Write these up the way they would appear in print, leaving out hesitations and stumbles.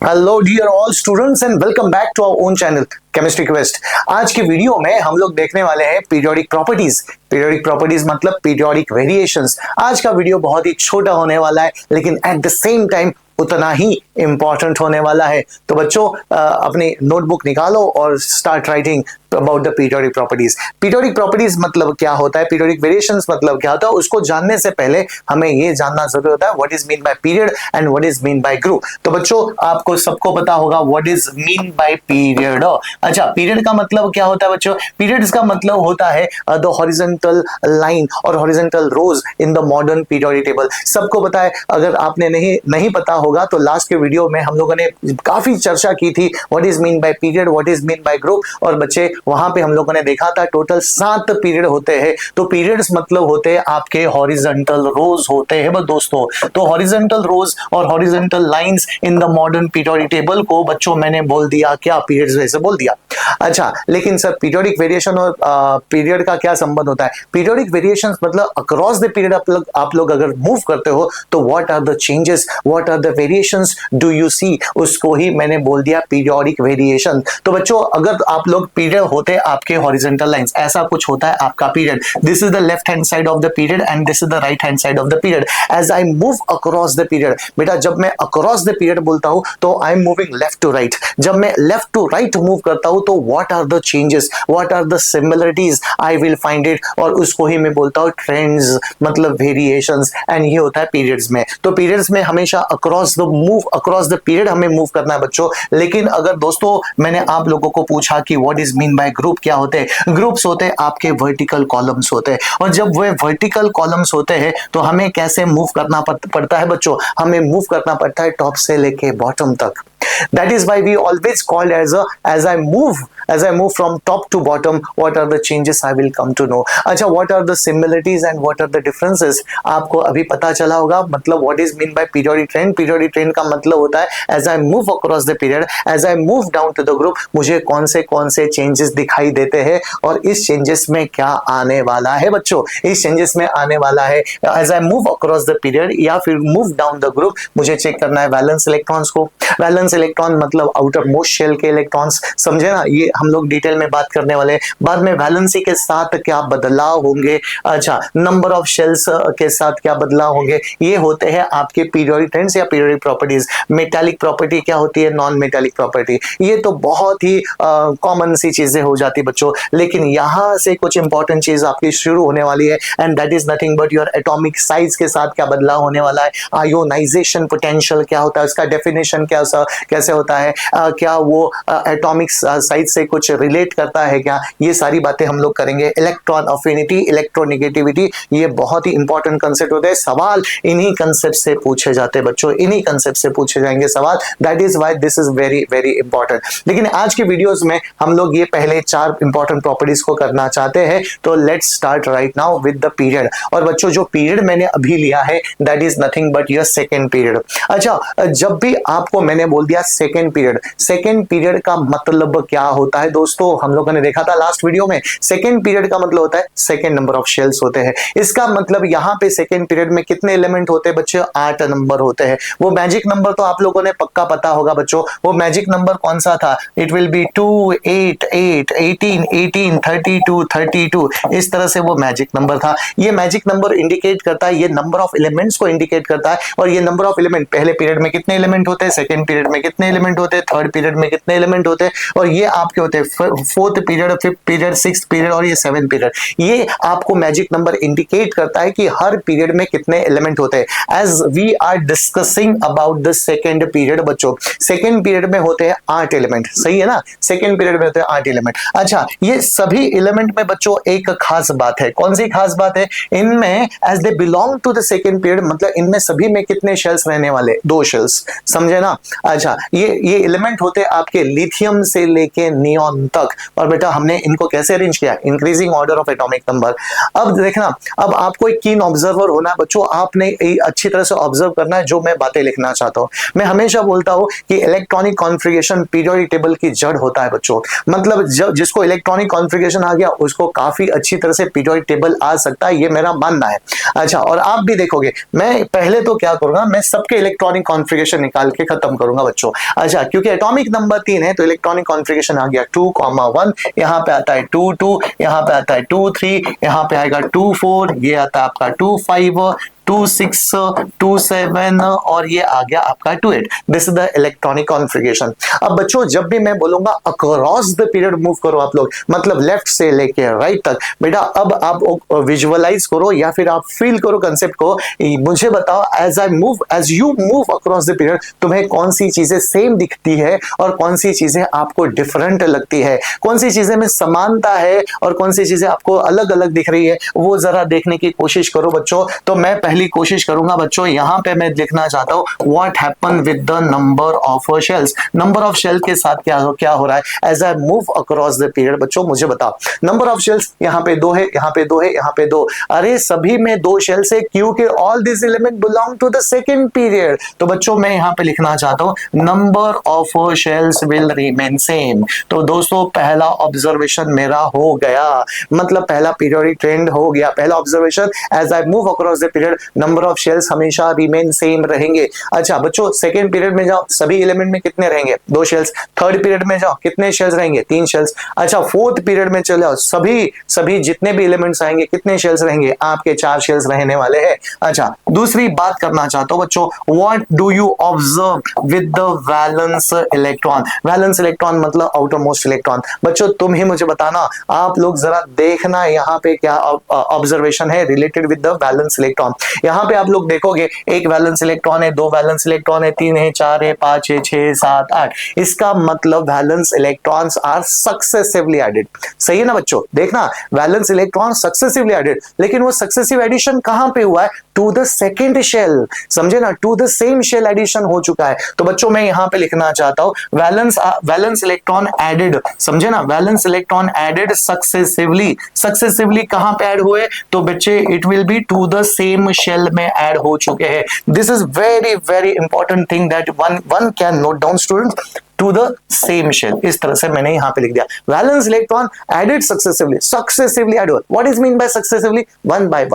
Hello dear all students and welcome back to our own channel chemistry quest. आज के video में हम लोग देखने वाले हैं पीरियोडिक प्रॉपर्टीज। पीरियोडिक प्रॉपर्टीज मतलब पीरियोडिक वेरिएशंस। आज का वीडियो बहुत ही छोटा होने वाला है लेकिन एट द सेम टाइम उतना ही इंपॉर्टेंट होने वाला है। तो बच्चों अपनी नोटबुक निकालो और start writing about the periodic properties. Periodic properties मतलब क्या होता है, पीरियोडिक वेरिएशंस मतलब क्या होता है, उसको जानने से पहले हमें ये जानना जरूरी होता है what is mean bye period and what is mean bye group. तो बच्चों आपको सबको पता होगा what is mean bye period. अच्छा, पीरियड का मतलब क्या होता है बच्चों? पीरियड्स का मतलब होता है द हॉरिजॉन्टल लाइन और horizontal rows in the modern periodic table. सबको पता है। अगर आपने नहीं पता होगा तो लास्ट के वीडियो में हम लोगों ने काफी चर्चा की थी what is mean bye period, what is mean bye group. और बच्चे वहां पे हम लोगों ने देखा था टोटल 7 पीरियड होते हैं। तो पीरियड्स मतलब होते हैं आपके हॉरिजॉन्टल रोज होते हैं बस दोस्तों। तो हॉरिजॉन्टल रोज और horizontal lines in the modern periodic table को बच्चों मैंने बोल दिया क्या, पीरियड्स वैसे बोल दिया। अच्छा, लेकिन सर पीरियोडिक वेरिएशन और पीरियड का क्या संबंध होता है? पीरियोडिक वेरिएशंस मतलब अक्रॉस द पीरियड आप लोग अगर मूव करते हो तो what are the changes, what are the variations do you see, उसको ही मैंने बोल दिया पीरियोडिक वेरिएशन। तो बच्चों अगर आप लोग पीरियड होते आपके हॉरिजॉन्टल लाइंस, ऐसा कुछ होता है आपका period, this is the left hand side of the period and this is the right hand side of the period. As I move across the period, बेटा जब मैं अक्रॉस द पीरियड बोलता हूं तो I am moving left to right. जब मैं left to right move करता हूं तो what are the changes, what are the similarities I will find it, और उसको ही मैं बोलता हूं ट्रेंड्स मतलब वेरिएशंस। एंड ये होता है पीरियड्स में। तो पीरियड्स में हमेशा अक्रॉस द पीरियड हमें मूव करना है बच्चों। लेकिन अगर दोस्तों मैंने आप लोगों को पूछा कि what is mean bye group, क्या होते हैं? ग्रुप्स होते हैं आपके वर्टिकल कॉलम्स होते हैं, और जब वे वर्टिकल कॉलम्स होते हैं तो हमें कैसे मूव करना पड़ता है बच्चों? हमें मूव करना पड़ता है टॉप से लेके बॉटम तक। That is why we always called as I move from top to bottom, what are the changes I will come to know. अच्छा, what are the similarities and what are the differences? आपको अभी पता चला होगा मतलब what is mean by periodic trend. Periodic trend का मतलब होता है as I move across the period, as I move down to the group, मुझे कौन से changes दिखाई देते हैं और इस changes में क्या आने वाला है बच्चों? इस changes में आने वाला है as I move across the period या फिर move down the group, मुझे चेक करना है वैलेंस इलेक्ट्रॉन्स को। वैलेंस इलेक्ट्रॉन मतलब आउटर मोस्ट शेल के इलेक्ट्रॉन्स, समझे ना? ये हम लोग डिटेल में बात करने वाले हैं। बाद में वैलेंसी के साथ क्या बदलाव होंगे, अच्छा नंबर ऑफ शेल्स के साथ क्या बदलाव होंगे, ये होते हैं आपके पीरियोडिक ट्रेंड्स या पीरियोडिक प्रॉपर्टीज। मेटालिक प्रॉपर्टी क्या होती है, नॉन मेटालिक प्रॉपर्टी, ये तो बहुत ही कॉमन सी चीजें हो जाती बच्चों। लेकिन यहाँ से कुछ इंपॉर्टेंट चीज आपकी शुरू होने वाली है and that is nothing but your atomic size के साथ क्या बदलाव होने वाला है। आयोनाइजेशन पोटेंशियल क्या होता है, उसका डेफिनेशन कैसे होता है, क्या वो एटॉमिक साइज से कुछ रिलेट करता है क्या, ये सारी बातें हम लोग करेंगे। इलेक्ट्रॉन अफिनिटी, इलेक्ट्रोनेगेटिविटी, ये बहुत ही इंपॉर्टेंट कंसेप्ट होते हैं। सवाल इन्हीं कंसेप्ट से पूछे जाते हैं बच्चों, इन्हीं कंसेप्ट से पूछे जाएंगे सवाल। That is why this is very very important. लेकिन आज के वीडियोस में हम लोग ये पहले 4 इंपॉर्टेंट प्रॉपर्टीज को करना चाहते हैं। तो let's start right now with the period. और बच्चों जो पीरियड मैंने अभी लिया है that is nothing but your second period. अच्छा, जब भी आपको मैंने बोल दिया सेकेंड पीरियड का मतलब क्या होता है दोस्तों? हम लोगों ने देखा था लास्ट वीडियो में, सेकेंड पीरियड का मतलब होता है सेकेंड नंबर ऑफ शेल्स होते हैं। इसका मतलब यहाँ पे सेकेंड पीरियड में कितने एलिमेंट होते हैं बच्चों? 8 नंबर होते हैं। वो मैजिक नंबर तो आप लोगों ने पक्का पता होगा बच्चों। वो मैजिक नंबर कौन सा था? इट विल बी 2 8 8 18 18 32 32, इस तरह से वो मैजिक नंबर था। ये मैजिक नंबर इंडिकेट करता है, ये नंबर ऑफ एलिमेंट्स को इंडिकेट करता है। और ये नंबर ऑफ एलिमेंट पहले पीरियड में कितने एलिमेंट होते हैं, सेकेंड पीरियड में कितने एलिमेंट होते हैं, थर्ड पीरियड में कितने एलिमेंट होते हैं, और ये आपके होते हैं fourth period, fifth period, sixth period और ये सेवेंथ पीरियड। ये आपको मैजिक नंबर इंडिकेट करता है कि हर पीरियड में कितने एलिमेंट होते हैं। As we are discussing about the second period बच्चों, सेकेंड पीरियड में होते हैं 8 एलिमेंट, सही है ना? सेकेंड पीरियड में होते हैं 8 एलिमेंट। अच्छा, ये सभी एलिमेंट में बच्चों एक खास बात है। कौन सी खास बात है? इनमें as they belong to the second period मतलब इनमें सभी में कितने शेल्स रहने वाले? 2 शेल्स, समझे ना? अच्छा, ये एलिमेंट होते हैं आपके लिथियम से लेके नियॉन तक। और बेटा हमने इनको कैसे अरेंज किया? Increasing order of atomic number. अब देखना, अब आपको एक कीन ऑब्जर्वर होना है बच्चों, आपने अच्छी तरह से ऑब्जर्व करना है जो मैं बातें लिखना चाहता हूं। मैं हमेशा बोलता हूं कि इलेक्ट्रॉनिक कॉन्फ़िगरेशन पीरियोडिक टेबल की जड़ होता है बच्चों। मतलब जिसको इलेक्ट्रॉनिक कॉन्फ़िगरेशन आ गया उसको काफी अच्छी तरह से पीरियोडिक टेबल आ सकता है, ये मेरा मानना है। अच्छा, और आप भी देखोगे, मैं पहले तो क्या करूंगा, मैं सबके इलेक्ट्रॉनिक कॉन्फ़िगरेशन निकाल के खत्म करूंगा बच्चों। बच्चों। अच्छा, क्योंकि एटॉमिक नंबर 3 है तो इलेक्ट्रॉनिक कॉन्फ़िगरेशन आ गया 2,1, यहाँ पे आता है 2,2, यहाँ पे आता है 2,3, यहाँ पे आएगा 2,4, ये आता है आपका 2,5, 2,6, 2,7 और ये आ गया आपका 2,8। This is the electronic configuration. अब बच्चों जब भी मैं बोलूंगा अक्रॉस द पीरियड मूव करो आप लोग, मतलब लेफ्ट से लेके राइट तक, बेटा अब आप विजुअलाइज करो या फिर आप फील करो कंसेप्ट को। मुझे बताओ as you move across the period तुम्हें कौन सी चीजें सेम दिखती है और कौन सी चीजें आपको डिफरेंट लगती है, कौन सी चीजें में समानता है और कौन सी चीजें आपको अलग अलग दिख रही है, वो जरा देखने की कोशिश करो बच्चों। तो मैं पहली कोशिश करूंगा बच्चों, यहां पे मैं लिखना चाहता हूं what happen with the number of shells. Number of shell के साथ क्या हो रहा है as I move across the period. बच्चों मुझे बताओ, नंबर ऑफ शेल्स यहाँ पे 2 है, यहाँ पे 2 है, यहाँ पे 2, अरे सभी में 2 शेल्स है क्योंकि all this element belong to the second period. तो बच्चों मैं यहाँ पे लिखना चाहता हूं number of shells will remain same. तो दोस्तों पहला ऑब्जर्वेशन मेरा हो गया, मतलब पहला पीरियोडिक ट्रेंड हो गया, पहला observation as I move across the period number of shells हमेशा रिमेन सेम रहेंगे। अच्छा बच्चों सेकंड पीरियड में जाओ, सभी एलिमेंट में कितने रहेंगे 2 शेल्स। थर्ड पीरियड में जाओ, कितने शेल्स रहेंगे 3 शेल्स। अच्छा फोर्थ पीरियड में चले जाओ, सभी जितने भी एलिमेंट्स आएंगे कितने शेल्स रहेंगे आपके 4 शेल्स रहने वाले हैं। अच्छा दूसरी बात करना चाहता हूं बच्चों, what do you observe with the valence electron. Valence electron मतलब आउटर मोस्ट इलेक्ट्रॉन। बच्चों तुम ही मुझे बताना, आप लोग जरा देखना यहाँ पे क्या ऑब्जर्वेशन है related with the valence electron. यहाँ पे आप लोग देखोगे एक वैलेंस इलेक्ट्रॉन है, 2 वैलेंस इलेक्ट्रॉन है, 3 है, 4 है, 5 है, 6, 7, 8। इसका मतलब valence electrons are successively added. सही है ना बच्चों, देखना वैलेंस इलेक्ट्रॉन सक्सेसिवली एडेड, लेकिन वो सक्सेसिव एडिशन कहां पे हुआ है टू द सेकेंड शेल, समझे ना, to the same shell addition हो चुका है। तो बच्चों मैं यहां पे लिखना चाहता हूं वैलेंस इलेक्ट्रॉन एडेड, समझे ना, वैलेंस इलेक्ट्रॉन एडेड सक्सेसिवली कहां पे ऐड हुए तो बच्चे it will be to the same shell में ऐड हो चुके हैं। This is very very important thing that one can note down students, to the same shell. इस तरह से मैंने यहां पे लिख दिया valence electron added successively add हुआ। What is mean by successively, one by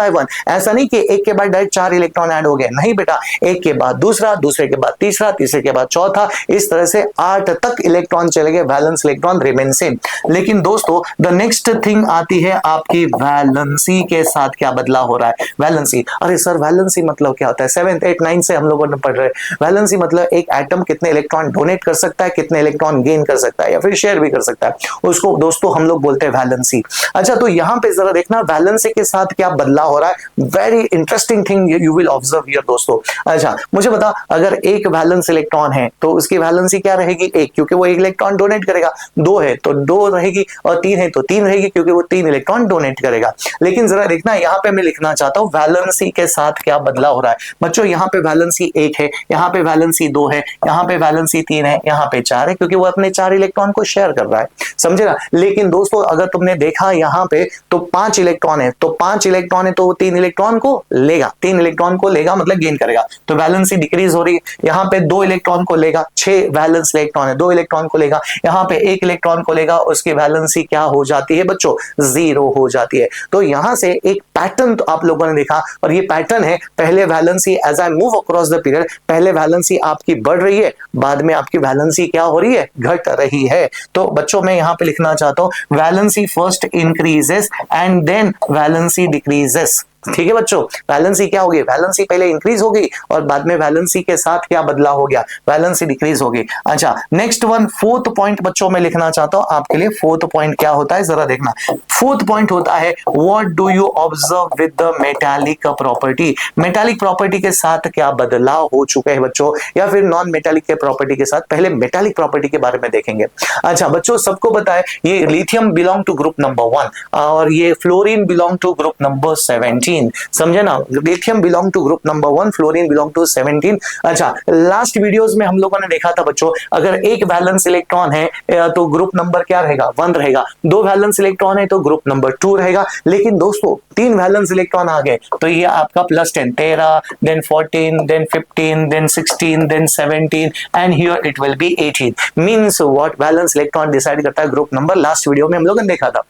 one. ऐसा नहीं कि एक के बाद डायरेक्ट 4 इलेक्ट्रॉन ऐड हो गए, नहीं बेटा, एक के बाद दूसरा, दूसरे के बाद तीसरा, तीसरे के बाद चौथा, इस तरह से 8 तक इलेक्ट्रॉन चले गए, वैलेंस इलेक्ट्रॉन रिमेन सेम। लेकिन दोस्तों द नेक्स्ट थिंग आती है आपकी वैलेंसी के साथ क्या बदलाव हो रहा है। वैलेंसी, अरे सर वैलेंसी मतलब क्या होता है, 7th 8th 9th से हम लोगों ने पढ़ रहे। वैलेंसी मतलब एक एटम कितने इलेक्ट्रॉन डोनेट कर सकता है, कितने इलेक्ट्रॉन गेन कर सकता है या फिर शेयर भी कर सकता है, उसको दोस्तों हम लोग बोलते हैं वैलेंसी। अच्छा तो यहां पे जरा देखना वैलेंसी के साथ क्या बदलाव हो रहा है, very interesting thing you will observe here दोस्तों। अच्छा मुझे बता, अगर एक वैलेंस इलेक्ट्रॉन है तो उसकी वैलेंसी क्या रहेगी 1, क्योंकि वो 1 इलेक्ट्रॉन डोनेट करेगा। 2 है तो 2 रहेगी, और 3 है तो 3 रहेगी क्योंकि वो 3 इलेक्ट्रॉन डोनेट करेगा। लेकिन जरा देखना यहाँ पे मैं लिखना चाहता हूं वैलेंसी के साथ क्या बदलाव हो रहा है। बच्चों यहाँ पे वैलेंसी 1 है, यहाँ पे वैलेंसी 2 है, यहाँ पे वैलेंसी 3 है, यहाँ पे 4 है, क्योंकि वो अपने 4 इलेक्ट्रॉन को शेयर कर रहा है, समझे ना। लेकिन दोस्तों अगर तुमने देखा यहाँ पे तो 5 इलेक्ट्रॉन है, तो 5 इलेक्ट्रॉन है तो वो 3 इलेक्ट्रॉन को लेगा, 3 इलेक्ट्रॉन को लेगा मतलब गेन करेगा, तो वैलेंसी डिक्रीज हो रही है। यहाँ पे 2 इलेक्ट्रॉन को लेगा, 6 वैलेंस इलेक्ट्रॉन है, 2 इलेक्ट्रॉन को लेगा, यहाँ पे 1 इलेक्ट्रॉन को लेगा, उसकी वैलेंसी क्या हो जाती है बच्चों, 0 हो जाती है। तो यहां से एक पैटर्न तो आप लोगों ने देखा, और ये पैटर्न है पहले valency as I move across the period, पहले वैलेंसी आपकी बढ़ रही है, बाद में आपकी वैलेंसी क्या हो रही है, घट रही है। तो बच्चों मैं यहां पे लिखना चाहता हूं valency first increases and then valency decreases. ठीक है बच्चों, वैलेंसी क्या होगी, वैलेंसी पहले इंक्रीज हो गई और बाद में वैलेंसी के साथ क्या बदलाव हो गया, वैलेंसी डिक्रीज हो गई। अच्छा नेक्स्ट वन, फोर्थ पॉइंट बच्चों मैं लिखना चाहता हूं आपके लिए। फोर्थ पॉइंट क्या होता है जरा देखना, फोर्थ पॉइंट होता है what do you observe with the metallic property. Metallic property के साथ क्या बदलाव हो चुके हैं बच्चों, या फिर नॉन मेटालिक के प्रॉपर्टी के साथ। पहले मेटालिक प्रॉपर्टी के बारे में देखेंगे। अच्छा बच्चों सबको पता है ये lithium belong to group number 1 और ये fluorine belong to group number 17, समझे ना, lithium belong to group number 1, fluorine belong to 17। अच्छा लास्ट वीडियोस में हम लोगों ने देखा था बच्चों, अगर एक वैलेंस इलेक्ट्रॉन है तो ग्रुप नंबर क्या रहेगा, 1 रहेगा, 2 वैलेंस इलेक्ट्रॉन है तो ग्रुप नंबर 2 रहेगा। लेकिन दोस्तों 3 वैलेंस इलेक्ट्रॉन आ गए तो ये आपका +10, 13, then 14, then 15, then 16, then 17 and here it will be 18। Means what, valence electron decide करता है ग्रुप नंबर। लास्ट वीडियो में हम लोगों ने देखा था।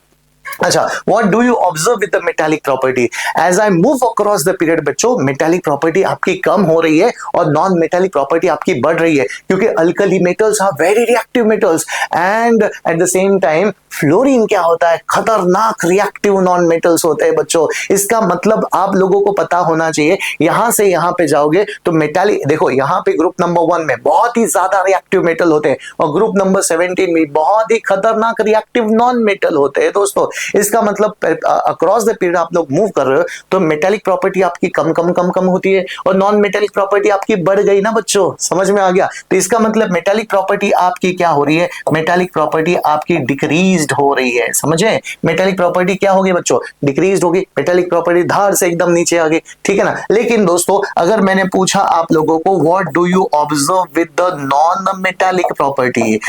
अच्छा, what do you observe with the metallic property? As I move across the period बच्चों, metallic property आपकी कम हो रही है और non metallic property आपकी बढ़ रही है, क्योंकि alkali metals are very reactive metals and at the same time fluorine क्या होता है, खतरनाक रिएक्टिव नॉन मेटल्स होते हैं बच्चों। इसका मतलब आप लोगों को पता होना चाहिए, यहां से यहां पे जाओगे तो मेटालिक, देखो यहां पे ग्रुप नंबर 1 में बहुत ही ज्यादा रिएक्टिव मेटल होते हैं और ग्रुप नंबर 17 में बहुत ही खतरनाक रिएक्टिव नॉन मेटल होते हैं दोस्तों। इसका मतलब अक्रॉस द पीरियड आप लोग मूव कर रहे हो तो मेटालिक प्रॉपर्टी आपकी कम कम कम कम होती है और नॉन मेटालिक प्रॉपर्टी आपकी बढ़ गई ना बच्चों, समझ में आ गया। तो इसका मतलब मेटालिक प्रॉपर्टी आपकी क्या हो रही है, मेटालिक प्रॉपर्टी आपकी डिक्रीज्ड हो रही है, समझे। मेटालिक प्रॉपर्टी क्या होगी बच्चों, डिक्रीज्ड होगी। मेटालिक प्रॉपर्टी धार से एकदम नीचे आ गई, ठीक है ना। लेकिन दोस्तों अगर मैंने पूछा आप लोगों को what do you observe with the non metallic property,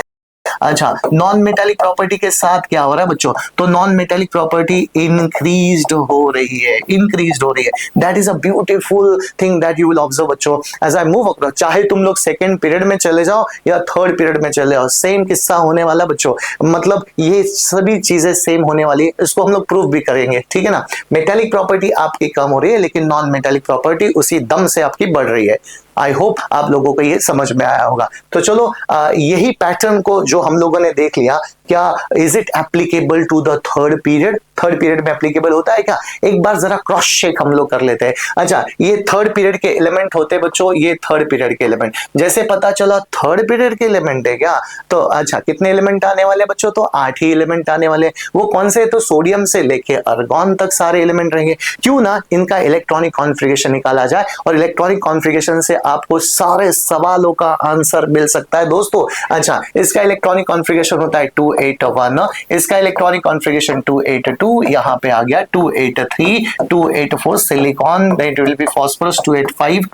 अच्छा नॉन मेटालिक प्रॉपर्टी के साथ क्या हो रहा है बच्चों, तो नॉन मेटालिक प्रॉपर्टी इंक्रीज्ड हो रही है, इंक्रीज्ड हो रही है। That is a beautiful thing that you will observe बच्चों एज आई मूव अक्रॉस। चाहे तुम लोग सेकंड पीरियड में चले जाओ या थर्ड पीरियड में चले जाओ, सेम किस्सा होने वाला बच्चों। मतलब ये सभी चीजें सेम होने वाली है, इसको हम लोग प्रूव भी करेंगे, ठीक है ना। मेटालिक प्रॉपर्टी आपकी कम हो रही है लेकिन नॉन मेटालिक प्रॉपर्टी उसी दम से आपकी बढ़ रही है। आई होप आप लोगों को ये समझ में आया होगा। तो चलो यही पैटर्न को जो हम लोगों ने देख लिया, क्या is it applicable to the third period, third period में एप्लीकेबल होता है क्या, एक बार जरा क्रॉस चेक हम लोग कर लेते हैं। अच्छा ये थर्ड पीरियड के एलिमेंट होते हैं बच्चों, ये थर्ड पीरियड के एलिमेंट, जैसे पता चला थर्ड पीरियड के एलिमेंट है क्या, तो अच्छा कितने एलिमेंट आने वाले बच्चों, तो 8 ही एलिमेंट आने वाले। वो कौन से, तो सोडियम से लेके आर्गन तक सारे एलिमेंट रहेंगे। क्यों ना इनका इलेक्ट्रॉनिक कॉन्फ़िगरेशन निकाला जाए और इलेक्ट्रॉनिक कॉन्फ़िगरेशन से आपको सारे सवालों का आंसर मिल सकता है दोस्तों। अच्छा इसका इलेक्ट्रॉनिक कॉन्फ़िगरेशन होता है 281, इसका इलेक्ट्रॉनिक कॉन्फ़िगरेशन 282, यहाँ पे आ गया 283, 284 silicon, then it will be phosphorus 285,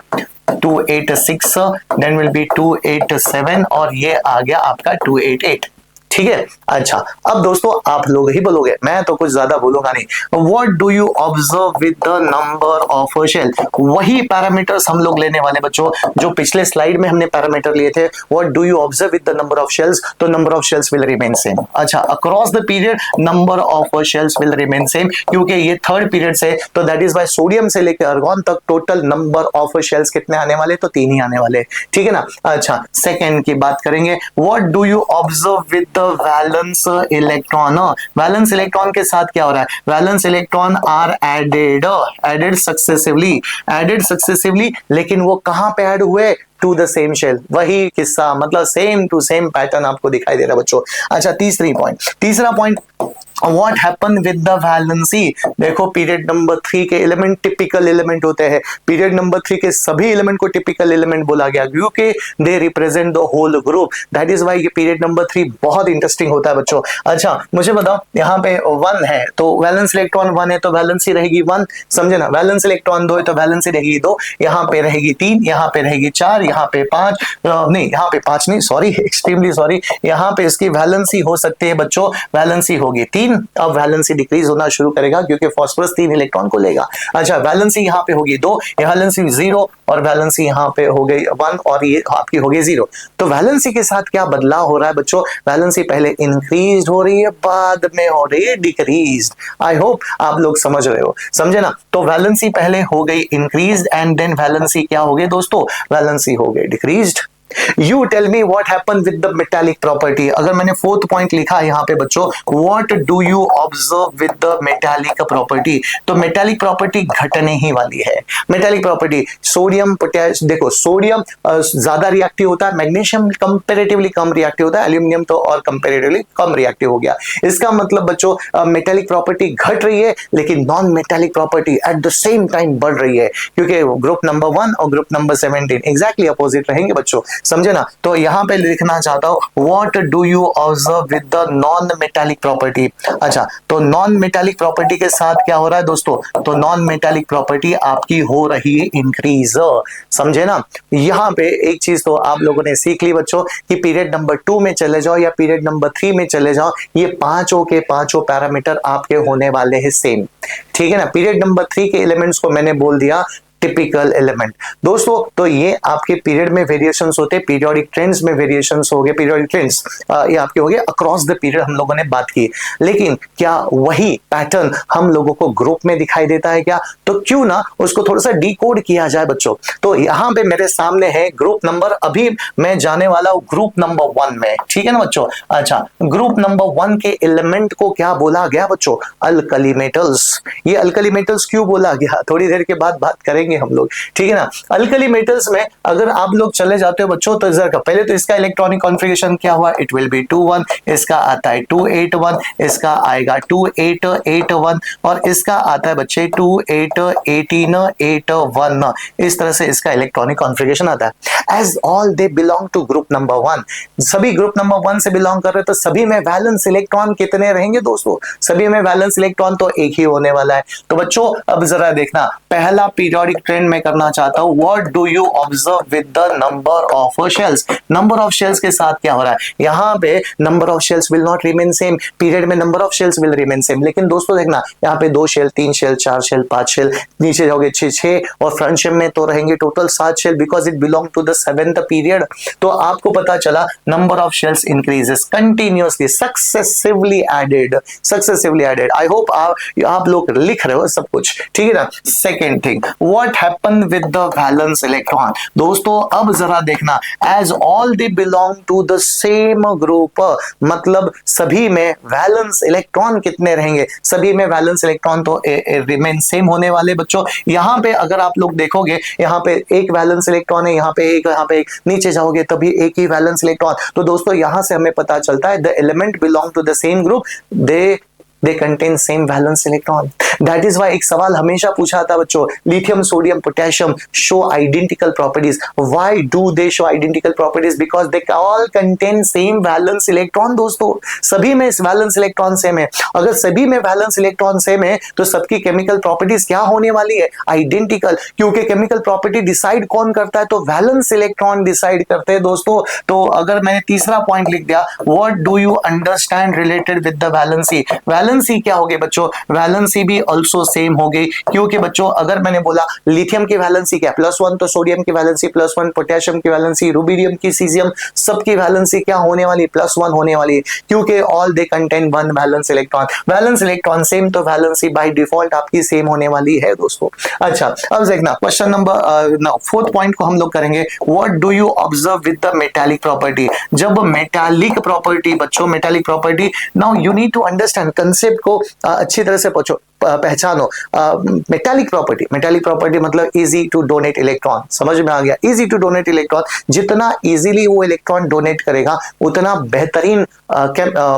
286, then will be 287 और ये आ गया आपका 288, ठीक है। अच्छा अब दोस्तों आप लोग ही बोलोगे, मैं तो कुछ ज्यादा बोलूंगा नहीं। What do you observe with the number of shell, वही पैरामीटर्स हम लोग लेने वाले बच्चों जो पिछले स्लाइड में हमने पैरामीटर लिए थे। What do you observe with the number of shells, तो number of shells will remain same. अच्छा across the period number of shells will remain same, क्योंकि ये थर्ड पीरियड से, तो दैट इज वाई सोडियम से लेकर आर्गन तक total number of shells कितने आने वाले, तो 3 ही आने वाले, ठीक है ना। अच्छा सेकेंड की बात करेंगे, what do you observe with the valence electron, valence electron के साथ क्या हो रहा है, valence electron are added successively, लेकिन वो कहां पे ऐड हुए, टू द सेम शेल, वही किस्सा, मतलब सेम टू सेम पैटर्न आपको दिखाई दे रहा है बच्चों। अच्छा तीसरा point what happen with the valency, देखो पीरियड नंबर 3 के एलिमेंट टिपिकल एलिमेंट होते हैं, पीरियड नंबर 3 के सभी एलिमेंट को टिपिकल एलिमेंट बोला गया क्योंकि they represent the whole group, that is why ये पीरियड नंबर 3 बहुत इंटरेस्टिंग होता है बच्चों। अच्छा मुझे बताओ यहाँ पे 1 है तो वैलेंस इलेक्ट्रॉन 1 है तो वैलेंसी रहेगी 1, समझे ना। वैलेंस इलेक्ट्रॉन 2 है तो वैलेंसी रहेगी 2, यहाँ पे रहेगी 3, यहाँ पे रहेगी 4, यहाँ पे 5 नहीं, यहाँ पे 5 नहीं, सॉरी एक्सट्रीमली सॉरी, यहाँ पे इसकी वैलेंसी हो सकती है बच्चों, वैलेंसी होगी 3। अब वैलेंसी डिक्रीज होना शुरू करेगा क्योंकि फास्फोरस 3 इलेक्ट्रॉन को लेगा। अच्छा वैलेंसी यहाँ पे होगी 2, वैलेंसी 0 और वैलेंसी यहाँ पे हो गई 1 और ये आपकी हो गई 0। तो वैलेंसी के साथ क्या बदलाव हो रहा है बच्चों, वैलेंसी पहले इंक्रीज हो रही है बाद में हो रही है डिक्रीज। आई होप आप लोग समझ रहे हो, समझे ना। तो वैलेंसी पहले हो गई इंक्रीज एंड देन वैलेंसी क्या हो गई दोस्तों, वैलेंसी हो गई decreased. You tell me what happened with the metallic property। अगर मैंने फोर्थ पॉइंट लिखा है यहाँ पे बच्चों, what do you observe with the metallic property, तो metallic property घटने ही वाली है। metallic property सोडियम पोटेशियम, देखो सोडियम ज्यादा रिएक्टिव होता है, मैग्नीशियम कंपैरेटिवली कम रिएक्टिव होता है, एल्यूमिनियम तो और कंपैरेटिवली कम रिएक्टिव हो गया। इसका मतलब बच्चों मेटालिक प्रॉपर्टी घट रही है लेकिन non metallic property at the same time बढ़ रही है, क्योंकि ग्रुप नंबर 1 और ग्रुप नंबर 17 एग्जैक्टली अपोजिट रहेंगे बच्चों, समझे ना। तो यहां पे लिखना चाहता हूं what do you observe with the non metallic property. अच्छा तो नॉन मेटालिक प्रॉपर्टी के साथ क्या हो रहा है दोस्तों, तो नॉन मेटालिक प्रॉपर्टी आपकी हो रही है इंक्रीज, समझे ना। यहां पे एक चीज तो आप लोगों ने सीख ली बच्चों कि पीरियड नंबर 2 में चले जाओ या पीरियड नंबर 3 में चले जाओ, ये पांचों के पांचों पैरामीटर आपके होने वाले हैं सेम, ठीक है ना। पीरियड नंबर 3 के एलिमेंट्स को मैंने बोल दिया टिपिकल एलिमेंट। दोस्तों तो ये आपके पीरियड में वेरिएशंस होते हैं, पीरियोडिक ट्रेंड्स में वेरिएशंस हो गए, पीरियोडिक ट्रेंड्स ये आपके हो गए अक्रॉस द पीरियड, हम लोगों ने बात की। लेकिन क्या वही पैटर्न हम लोगों को ग्रुप में दिखाई देता है क्या? तो क्यों ना उसको थोड़ा सा डिकोड किया जाए बच्चों। तो यहां पे मेरे सामने है ग्रुप नंबर, अभी मैं जाने वाला हूं ग्रुप नंबर 1 में, ठीक है ना बच्चों। अच्छा, ग्रुप नंबर 1 के एलिमेंट को क्या बोला गया बच्चों? Alkali metals. ये अल्कली मेटल्स क्यों बोला गया, थोड़ी देर के बाद बात करेंगे हम लोग, ठीक है ना। अल्कली मेटल्स में अगर आप लोग चले जाते हो बच्चों, तो जरा पहले तो इसका इलेक्ट्रॉनिक कॉन्फ़िगरेशन क्या हुआ? इट विल बी 2 1, इसका आता है 2 8 1, इसका आएगा 2 8 8 1, और इसका आता है बच्चे 2 8 18 8 1। इस तरह से इसका इलेक्ट्रॉनिक कॉन्फ़िगरेशन आता है। As all they belong to group number 1, सभी ग्रुप नंबर 1 से बिलोंग कर रहे, तो सभी में वैलेंस इलेक्ट्रॉन कितने रहेंगे दोस्तों? सभी में वैलेंस इलेक्ट्रॉन तो एक ही होने वाला है। तो बच्चों अब जरा देखना, पहला पीरियोडिक ट्रेंड में करना चाहता हूं, what do you observe with the number of shells? Number of shells के साथ क्या हो रहा है? यहां पे number of shells will not remain same, period में number of shells will remain same, लेकिन दोस्तों देखना यहाँ पे 2 शेल 3 शेल 4 शेल 5 शेल, नीचे जाओगे 6 और फ्रंट शेल में तो रहेंगे total 7 shell, because it belong to the 7th period. तो आपको पता चला number of shells increases continuously, successively added. I hope आप लोग लिख रहे हो सब कुछ, ठीक है ना। Second thing, what happen with the valence electron? दोस्तों अब जरा देखना, as all they belong to the same group, मतलब सभी में वैलेंस इलेक्ट्रॉन कितने रहेंगे? सभी में वैलेंस इलेक्ट्रॉन तो रिमेन सेम होने वाले बच्चों। यहां पे अगर आप लोग देखोगे, यहाँ पे एक वैलेंस इलेक्ट्रॉन है, यहाँ पे एक, नीचे जाओगे तभी एक ही वैलेंस इलेक्ट्रॉन। तो दोस्तों यहां से हमें पता चलता है the element belong to the same group, they contain same valence electron. That is why एक सवाल हमेशा पूछा था बच्चों, lithium sodium potassium show identical properties. Why do they show identical properties? Because they all contain same valence electron। दोस्तों सभी में valence electron same है। अगर सभी में वैलेंस इलेक्ट्रॉन सेम है तो सबकी केमिकल प्रॉपर्टीज क्या होने वाली है? आइडेंटिकल। क्योंकि केमिकल प्रॉपर्टी डिसाइड कौन करता है? तो वैलेंस इलेक्ट्रॉन डिसाइड करते हैं दोस्तों। तो अगर मैंने तीसरा पॉइंट लिख दिया, what do you understand related with the valency? Valency क्या हो गई बच्चों? वैलेंसी भी ऑल्सो सेम हो गई, क्योंकि बच्चों अगर मैंने बोला लिथियम की वैलेंसी क्या? +1, तो सोडियम की वैलेंसी +1, पोटेशियम की वैलेंसी, रुबिडियम की, सीजियम, सबकी वैलेंसी क्या होने वाली? +1 होने वाली, क्योंकि all they contain 1 valence electron. Valence electron same तो वैलेंसी बाय डिफॉल्ट आपकी सेम होने वाली है दोस्तों। अच्छा अब देखना क्वेश्चन नंबर 4th पॉइंट को हम लोग करेंगे, what do you observe with the metallic property? जब मेटालिक प्रॉपर्टी बच्चों, metallic property, now you need to understand concept को अच्छी तरह से पहचानो। मेटालिक प्रॉपर्टी मतलब इजी टू डोनेट इलेक्ट्रॉन, समझ में आ गया? इजी टू डोनेट इलेक्ट्रॉन, जितना इजीली वो इलेक्ट्रॉन डोनेट करेगा उतना बेहतरीन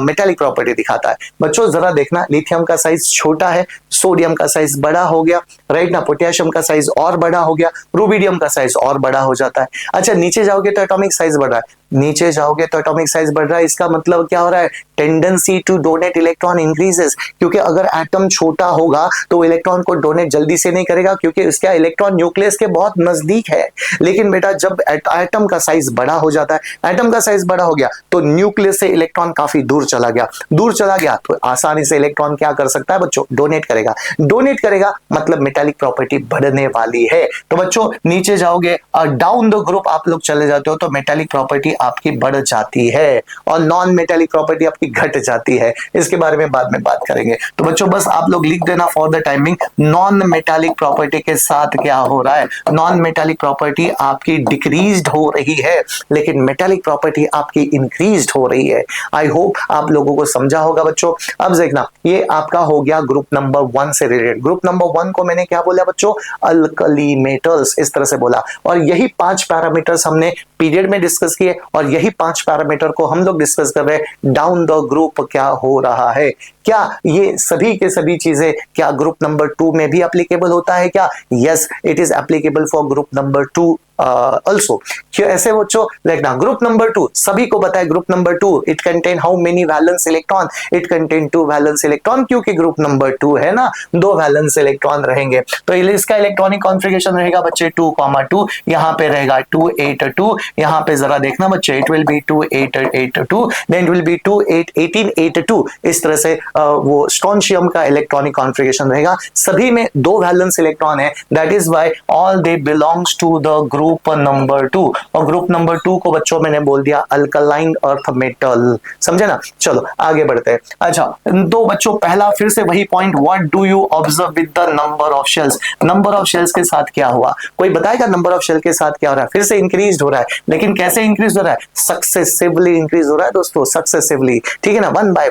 मेटालिक प्रॉपर्टी दिखाता है। बच्चों जरा देखना, लिथियम का साइज छोटा है, सोडियम का साइज बड़ा हो गया, राइट ना, पोटेशियम का साइज और बड़ा हो गया, रुबिडियम का साइज और बड़ा हो जाता है। अच्छा नीचे जाओगे तो एटॉमिक साइज बढ़ रहा है, नीचे जाओगे तो एटॉमिक साइज बढ़ रहा है, इसका मतलब क्या हो रहा है? Tendency to donate electron increases, क्योंकि अगर एटम छोटा होगा तो इलेक्ट्रॉन को डोनेट जल्दी से नहीं करेगा, क्योंकि इसका इलेक्ट्रॉन न्यूक्लियस के बहुत नजदीक है। लेकिन बेटा जब एटम का साइज बड़ा हो जाता है, एटम का साइज बड़ा हो गया तो न्यूक्लियस से इलेक्ट्रॉन काफी दूर चला गया तो आसानी से इलेक्ट्रॉन क्या कर सकता है बच्चों? डोनेट करेगा, मतलब मेटालिक प्रॉपर्टी बढ़ने वाली है। तो बच्चों नीचे जाओगे और डाउन द ग्रुप आप लोग चले जाते हो तो मेटालिक प्रॉपर्टी आपकी बढ़ जाती है और नॉन मेटालिक प्रॉपर्टी आपकी घट जाती है। इसके बारे में बाद में बात करेंगे। तो बच्चों बस आप लोग लिख देना for the timing, non metallic property के साथ क्या हो रहा है? नॉन मेटालिक प्रॉपर्टी आपकी डिक्रीज्ड हो रही है, लेकिन मेटालिक प्रॉपर्टी आपकी इंक्रीज्ड हो रही है। आई होप आप लोगों को समझा होगा बच्चों। अब देखना, ये आपका हो गया ग्रुप नंबर 1 से रिलेटेड। ग्रुप नंबर 1 को मैंने क्या बोला बच्चों? अल्कली मेटल्स, इस तरह से बोला। और यही 5 पैरामीटर्स हमने पीरियड में डिस्कस किए और यही 5 पैरामीटर को हम लोग डिस्कस कर रहे हैं डाउन द ग्रुप क्या हो रहा है। क्या ये सभी के सभी चीजें क्या ग्रुप नंबर 2 में भी एप्लीकेबल होता है क्या? Yes, it is applicable for group number 2 also ऐसे बच्चों देखना ग्रुप नंबर 2 सभी को पता है group number 2 it contain how many valence electron, it contain 2 valence electron, क्योंकि ग्रुप नंबर 2 है ना 2 वैलेंस इलेक्ट्रॉन रहेंगे। तो इसका इलेक्ट्रॉनिक कॉन्फ़िगरेशन रहेगा बच्चे 2,2, यहाँ पे रहेगा 2,8,2, यहाँ पे जरा देखना बच्चे it will be 2,8,8,2, then it will be 2,18,8,2। इस तरह से वो स्ट्रोंशियम का इलेक्ट्रॉनिक कॉन्फ़िगरेशन रहेगा। सभी में 2 वैलेंस इलेक्ट्रॉन है, that is why all they belongs to the group number 2। और ग्रुप नंबर 2 को बच्चों मैंने बोल दिया अल्कलाइन अर्थ मेटल, समझे ना। चलो आगे बढ़ते हैं। अच्छा तो बच्चों पहला फिर से वही point, what do you observe with the number of shells. Number of shells के साथ क्या हुआ, कोई बताएगा नंबर ऑफ शेल के साथ क्या हो रहा है। फिर से इंक्रीज हो रहा है, लेकिन कैसे इंक्रीज हो रहा है, सक्सेसिवली इंक्रीज हो रहा है दोस्तों, सक्सेसिवली, ठीक है ना, वन बाय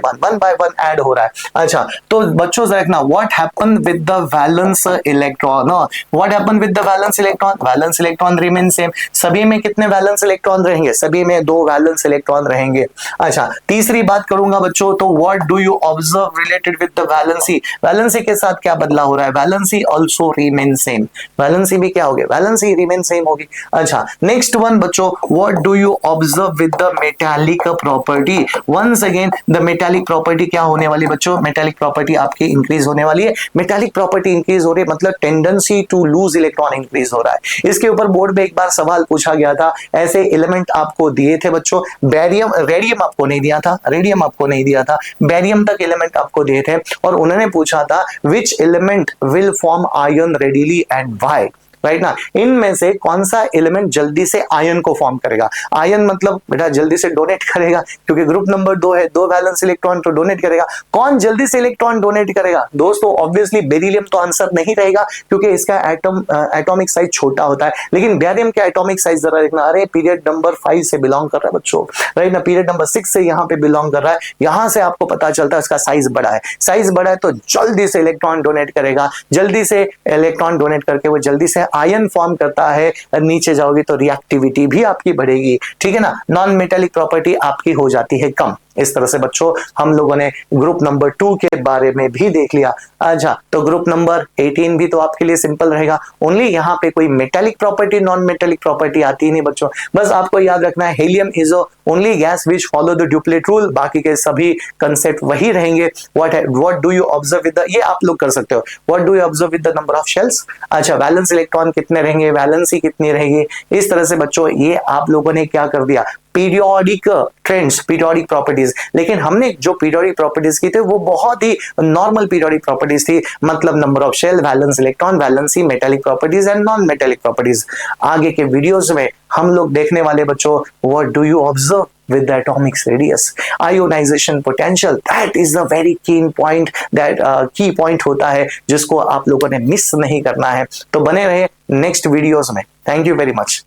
वन ऐड हो रहा है। अच्छा तो बच्चों देखना what happen with the valence electron, what happen with the valence electron, valence electron remain same. सभी में कितने वैलेंस इलेक्ट्रॉन रहेंगे, सभी में 2 वैलेंस इलेक्ट्रॉन रहेंगे। अच्छा तीसरी बात करूंगा बच्चों, तो what do you observe related with the valency, valency के साथ क्या बदलाव हो रहा है, valency also remain same, valency भी क्या होगी, वैलेंसी रिमेन सेम होगी। अच्छा नेक्स्ट वन बच्चों, what do you observe with the metallic property, once again the metallic property क्या होने वाली बच्चों, मेटालिक प्रॉपर्टी आपकी इंक्रीज होने वाली है। मेटालिक प्रॉपर्टी इंक्रीज हो रही है मतलब tendency to lose electron increase हो रहा है। इसके ऊपर बोर्ड में एक बार सवाल पूछा गया था, ऐसे एलिमेंट आपको दिए थे बच्चों, बैरियम रेडियम आपको नहीं दिया था, रेडियम आपको नहीं दिया था, बैरियम तक एलिमेंट आपको दिए थे, और उन्होंने पूछा था which element will form ion readily and why, right ना, इनमें से कौन सा एलिमेंट जल्दी से आयन को फॉर्म करेगा। आयन मतलब बेटा जल्दी से डोनेट करेगा, क्योंकि ग्रुप नंबर 2 है, 2 वैलेंस इलेक्ट्रॉन तो डोनेट करेगा। कौन जल्दी से इलेक्ट्रॉन डोनेट करेगा दोस्तों, ऑब्वियसली बेरिलियम तो आंसर नहीं रहेगा, क्योंकि इसका एटॉमिक साइज छोटा होता है। लेकिन बैरियम का एटॉमिक साइज जरा देखना, अरे पीरियड नंबर 5 से बिलोंग कर रहा है बच्चों, राइट ना, पीरियड नंबर 6 से यहाँ पे बिलोंग कर रहा है। यहां से आपको पता चलता है इसका साइज बड़ा है, साइज बड़ा है तो जल्दी से इलेक्ट्रॉन डोनेट करेगा, जल्दी से इलेक्ट्रॉन डोनेट करके वो जल्दी से आयन फॉर्म करता है। नीचे जाओगे तो रिएक्टिविटी भी आपकी बढ़ेगी, ठीक है ना, नॉन मेटालिक प्रॉपर्टी आपकी हो जाती है कम। इस तरह से बच्चों हम लोगों ने ग्रुप नंबर 2 के बारे में भी देख लिया। अच्छा तो ग्रुप नंबर 18 भी तो आपके लिए सिंपल रहेगा, ओनली यहाँ पे कोई metallic property non metallic property आती नहीं बच्चों। बस आपको याद रखना है helium is only gas which follow the duplet rule, बाकी के सभी कंसेप्ट वही रहेंगे। What do you observe with the, ये आप लोग कर सकते हो, what do you observe with the number of shells. अच्छा वैलेंस इलेक्ट्रॉन कितने रहेंगे, वैलेंसी कितनी रहेगी। इस तरह से बच्चों ये आप लोगों ने क्या कर दिया, पीरियोडिक ट्रेंड्स, पीरियोडिक प्रॉपर्टीज। लेकिन हमने जो पीरियोडिक प्रॉपर्टीज की थे वो बहुत ही नॉर्मल पीरियोडिक प्रॉपर्टीज थी, मतलब number of shell, valence electron, valency, metallic properties and non metallic properties. आगे के वीडियोस में हम लोग देखने वाले बच्चों, what do you observe with the atomic radius, ionization potential, that is the very key point, that key point होता है जिसको आप लोगों ने मिस नहीं करना है। तो बने रहे नेक्स्ट वीडियोस में। Thank you very much.